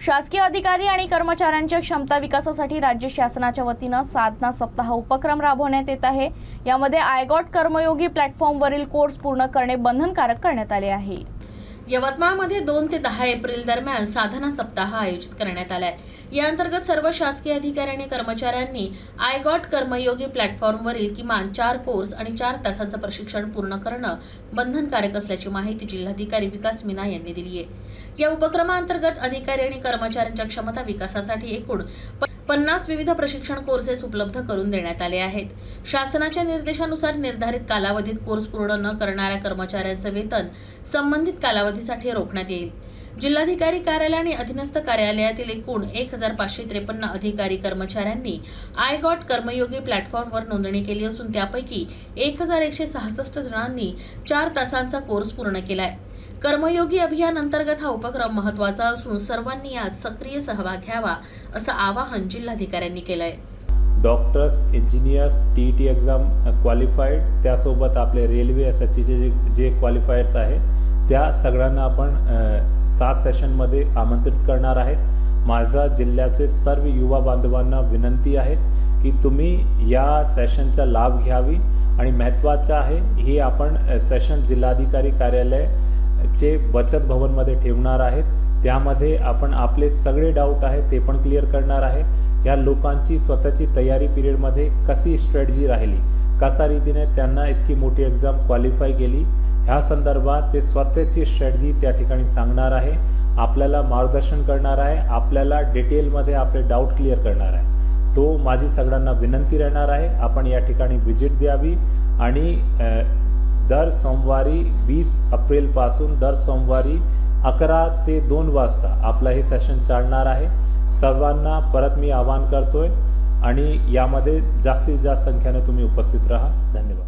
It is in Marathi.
शासकीय अधिकारी आणि कर्मचाऱ्यांच्या क्षमता विकासासाठी राज्य शासनाच्या वतीनं साधना सप्ताह उपक्रम राबवण्यात येत आहे। यामध्ये आयगॉट कर्मयोगी प्लॅटफॉर्मवरील कोर्स पूर्ण करणे बंधनकारक करण्यात आले आहे। यवतमाळमध्ये 2 ते 10 एप्रिल दरम्यान साधना सप्ताह आयोजित करण्यात आलाय। या अंतर्गत सर्व शासकीय अधिकारी आणि कर्मचाऱ्यांनी आयगॉट कर्मयोगी प्लॅटफॉर्मवरील किमान 4 कोर्स आणि 4 तासांचं प्रशिक्षण पूर्ण करणं बंधनकारक असल्याची माहिती जिल्हाधिकारी विकास मीना यांनी दिली आहे। या उपक्रमाअंतर्गत अधिकारी आणि कर्मचाऱ्यांच्या क्षमता विकासासाठी एकूण 50 विविध प्रशिक्षण कोर्सेस उपलब्ध करून देण्यात आले आहेत। शासनाच्या निर्देशानुसार निर्धारित कालावधीत कोर्स पूर्ण न करणाऱ्या कर्मचाऱ्यांचं वेतन संबंधित कालावधीसाठी रोखण्यात येईल। जिल्हाधिकारी कार्यालय आणि अधीनस्थ कार्यालयातील एकूण 1553 अधिकारी कर्मचाऱ्यांनी आयगॉट कर्मयोगी प्लॅटफॉर्मवर नोंदणी केली असून त्यापैकी 1166 जणांनी 4 तासांचा कोर्स पूर्ण केलाय। कर्मयोगी अभियान अंतर्गत हा उपक्रम महत्त्वाचा असून सर्वांनी यात सक्रिय सहभाग घ्यावा असं आवाहन जिल्हाधिकाऱ्यांनी केलंय। Doctors, engineers, TET exam qualified, त्यासोबत आपले रेल्वे एसएससीचे जे क्वालिफायर्स आहे त्या सगळ्यांना आपण 7 सेशनमध्ये आमंत्रित करणार आहेत। माझा जिल्ह्याचे सर्व युवा बांधवांना विनंती आहे की तुम्ही या सेशनचा लाभ घ्यावी आणि महत्त्वाचं आहे हे आपण सेशन जिल्हाधिकारी कार्यालय चे बचत भवनमध्ये ठेवणार आहेत। त्यामध्ये आपण आपले सगळे डाऊट आहेत ते पण क्लिअर करणार आहे। या लोकांची स्वतःची तयारी पिरियडमध्ये कशी स्ट्रॅटेजी राहिली, कशा रीतीने त्यांना इतकी मोठी एक्झाम क्वालिफाय केली, ह्या संदर्भात ते स्वतःची स्ट्रॅटेजी त्या ठिकाणी सांगणार आहे, आपल्याला मार्गदर्शन करणार आहे, आपल्याला डिटेलमध्ये आपले डाऊट क्लिअर करणार आहे। तो माझी सगळ्यांना विनंती राहणार आहे, आपण या ठिकाणी व्हिजिट द्यावी आणि दर सोमवारी 20 एप्रिल पासून दर सोमवारी 11 ते 2 वाजता आपला हे सेशन चालणार आहे। सर्वांना परत मी आवाहन करतोय आणि यामध्ये जास्तीत जास्त संख्येने तुम्ही उपस्थित राहा। धन्यवाद।